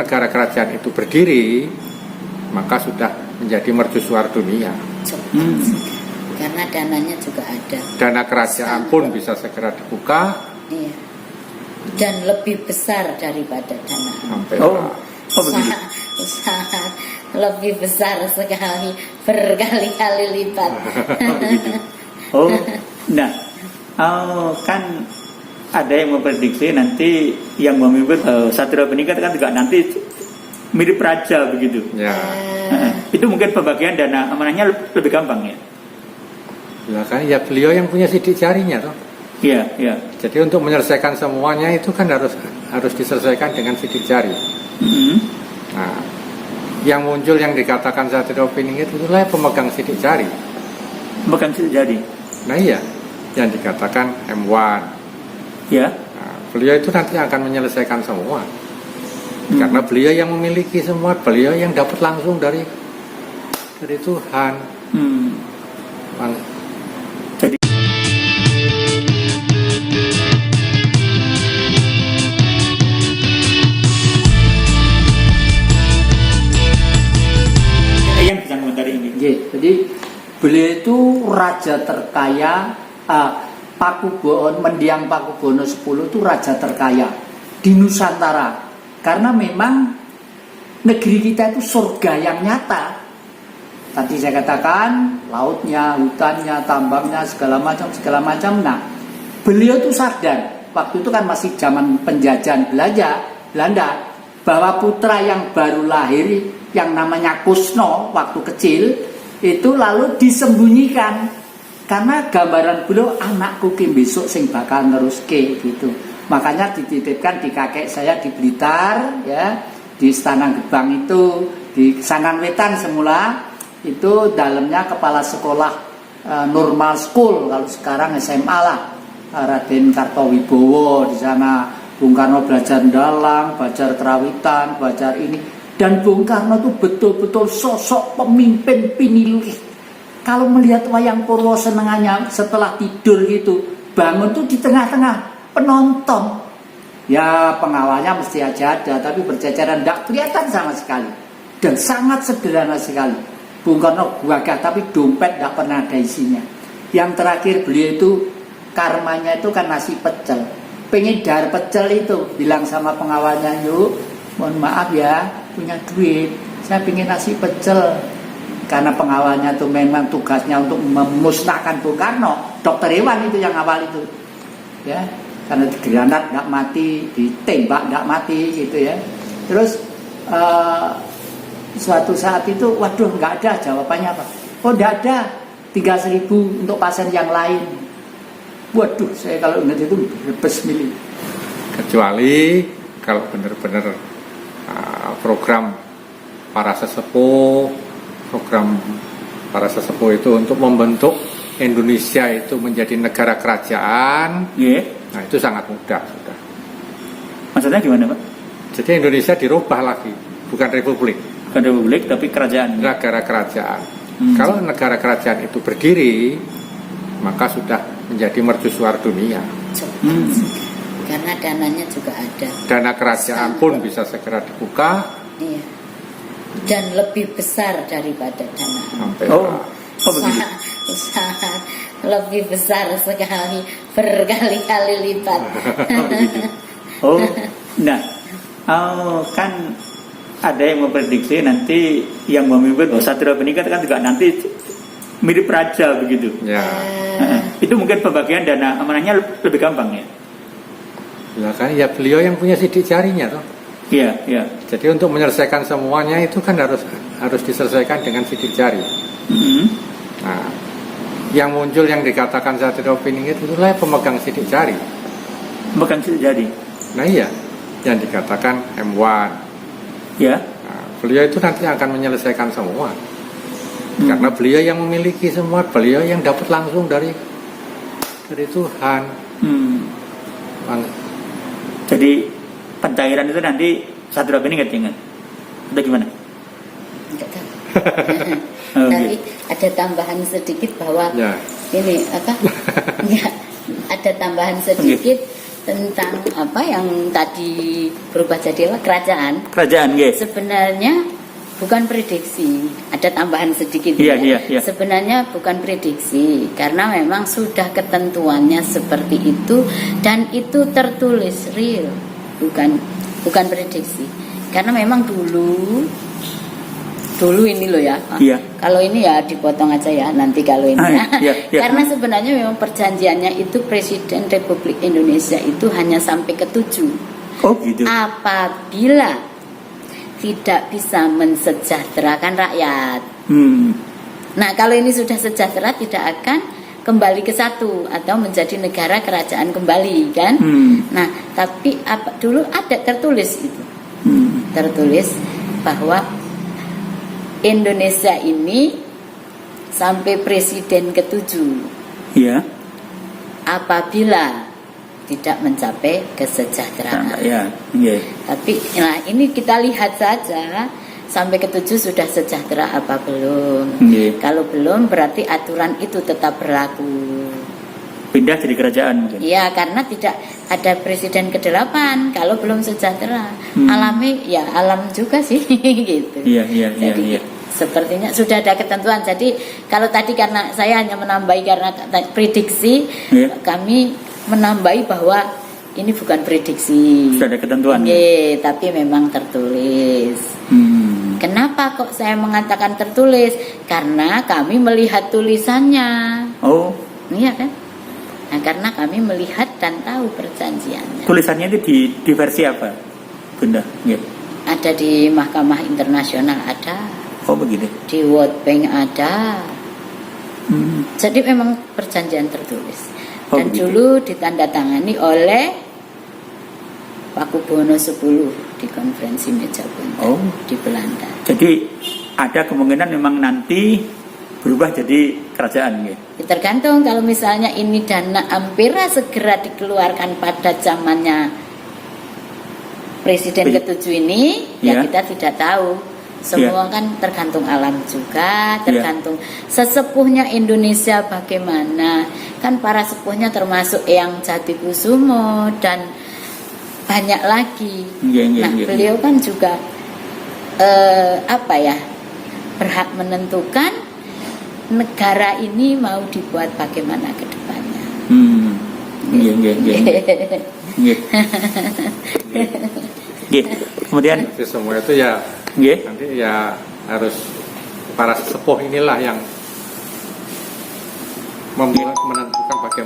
negara kerajaan itu berdiri, maka sudah menjadi mercusuar dunia. Karena dananya juga ada. Dana kerajaan pun bisa segera dibuka. Iya. Dan lebih besar daripada dana. Sangat lebih besar sekali, berkali-kali lipat. Kan ada yang memprediksi nanti yang memimpin Satria Peningkat kan juga nanti mirip raja begitu. Ya. Itu mungkin pembagian dana amanahnya lebih gampang ya. Ya kan, ya beliau yang punya sidik jarinya toh. Iya, iya. Jadi untuk menyelesaikan semuanya itu kan harus diselesaikan dengan sidik jari. Nah, yang muncul yang dikatakan Satria Peningkat itulah pemegang sidik jari. Pemegang sidik jari. Nah iya, yang dikatakan M1. Ya. Nah, beliau itu nanti akan menyelesaikan semua. Karena beliau yang memiliki semua, beliau yang dapat langsung dari Tuhan. Jadi yang bisa komentari ini. Jadi beliau itu raja terkaya. Pakubono, Mendiang Pakubono 10 itu raja terkaya di Nusantara. Karena memang negeri kita itu surga yang nyata. Tadi saya katakan lautnya, hutannya, tambangnya, segala macam. Nah, beliau itu sadar waktu itu kan masih zaman penjajahan Belanda, bahwa putra yang baru lahir yang namanya Kusno waktu kecil itu lalu disembunyikan. Karena gambaran beliau anakku ki besok sing bakal neruske gitu. Makanya dititipkan di kakek saya di Blitar ya, di Istana Gebang itu, di Sanan Wetan semula itu dalamnya kepala sekolah normal school, kalau sekarang SMA lah. Raden Kartowibowo di sana, Bung Karno belajar dalang, belajar kerawitan, belajar ini, dan Bung Karno itu betul-betul sosok pemimpin pinilih. Kalau melihat wayang Purwo senengannya setelah tidur gitu, bangun tuh di tengah-tengah penonton. Ya pengawalnya mesti aja ada, tapi berjajaran tidak kelihatan sama sekali. Dan sangat sederhana sekali. Bung Karno gagah, tapi dompet tidak pernah ada isinya. Yang terakhir beliau itu karmanya itu kan nasi pecel. Pengen dar pecel itu, bilang sama pengawalnya, yuk mohon maaf ya, punya duit, saya pengen nasi pecel. Karena pengawalnya itu memang tugasnya untuk memusnahkan Bung Karno. Dokter Hewan itu yang awal itu, ya, karena digranat tidak mati, ditembak tidak mati gitu ya. Terus suatu saat itu, waduh nggak ada jawabannya apa? Oh tidak ada, 3.000 untuk pasien yang lain. Waduh, saya kalau ingat itu berbes milih. Kecuali kalau benar-benar program para sesepuh itu untuk membentuk Indonesia itu menjadi negara kerajaan. Nah itu sangat mudah sudah. Maksudnya gimana Pak? Jadi Indonesia dirubah lagi, bukan republik. Bukan republik tapi kerajaan. Negara kerajaan. Kalau negara kerajaan itu berdiri, maka sudah menjadi mercusuar dunia. Karena dananya juga ada. Dana kerajaan pun bisa segera dibuka. Iya. Dan lebih besar daripada dana. Sangat lebih besar sekali, berkali-kali lipat. Kan ada yang memprediksi nanti yang memimpin Satria Peningkat kan juga nanti mirip raja begitu. Ya. Itu mungkin pembagian dana amanahnya lebih gampang ya. Ya kan, ya beliau yang punya sidik jarinya toh. Iya, iya. Jadi untuk menyelesaikan semuanya itu kan harus diselesaikan dengan sidik jari. Nah, yang muncul yang dikatakan Satria Peningkat itulah pemegang sidik jari. Pemegang sidik jari. Nah iya, yang dikatakan M1. Ya. Nah, beliau itu nanti akan menyelesaikan semua. Karena beliau yang memiliki semua, beliau yang dapat langsung dari Tuhan. Jadi pencairan itu nanti Satria Peningkat ingat atau gimana? Enggak tahu. Tapi ada tambahan sedikit bahwa ini apa? Ya, ada tambahan sedikit tentang apa yang tadi berubah jadi kerajaan. Kerajaan nggih. Sebenarnya bukan prediksi, ada tambahan sedikit Iya, ya. iya. Sebenarnya bukan prediksi, karena memang sudah ketentuannya seperti itu dan itu tertulis real, bukan prediksi. Karena memang dulu ini loh ya. Iya. Kalau ini ya dipotong aja ya nanti kalau ini. Iya, iya. Karena sebenarnya memang perjanjiannya itu Presiden Republik Indonesia itu hanya sampai ke-7. Oh gitu. Apabila tidak bisa mensejahterakan rakyat. Nah, kalau ini sudah sejahtera tidak akan kembali ke 1 atau menjadi negara kerajaan kembali kan? Nah, tapi dulu ada tertulis itu. Tertulis bahwa Indonesia ini sampai presiden ke-7. Iya. Apabila tidak mencapai kesejahteraan. Ya, iya. Tapi nah ini kita lihat saja sampai ke-7 sudah sejahtera apa belum. Iya. Kalau belum berarti aturan itu tetap berlaku. Pindah jadi kerajaan mungkin. Iya, karena tidak ada presiden ke-8 kalau belum sejahtera. Alami ya alam juga sih gitu. Iya. Jadi sepertinya sudah ada ketentuan. Jadi kalau tadi karena saya hanya menambahi karena prediksi, kami menambahi bahwa ini bukan prediksi. Sudah ada ketentuan. Iya, tapi memang tertulis. Kenapa kok saya mengatakan tertulis? Karena kami melihat tulisannya. Oh. Iya kan? Nah, karena kami melihat dan tahu perjanjiannya. Tulisannya itu di versi apa, Bunda? Iya. Ada di Mahkamah Internasional ada. Oh begitu. Di World Bank ada. Jadi memang perjanjian tertulis. Dan dulu ditandatangani oleh Pakubono X di konferensi meja Bunta di Belanda. Jadi ada kemungkinan memang nanti berubah jadi kerajaan ya? Tergantung kalau misalnya ini dana Ampera segera dikeluarkan pada zamannya Presiden ke-7 ini, ya kita tidak tahu. Semua kan tergantung alam juga, tergantung sesepuhnya Indonesia bagaimana. Kan para sepuhnya termasuk Eyang Jatikusumo dan banyak lagi. Beliau kan juga berhak menentukan negara ini mau dibuat bagaimana ke depannya. Kemudian semua itu ya nanti ya harus para sesepuh inilah yang menentukan bagaimana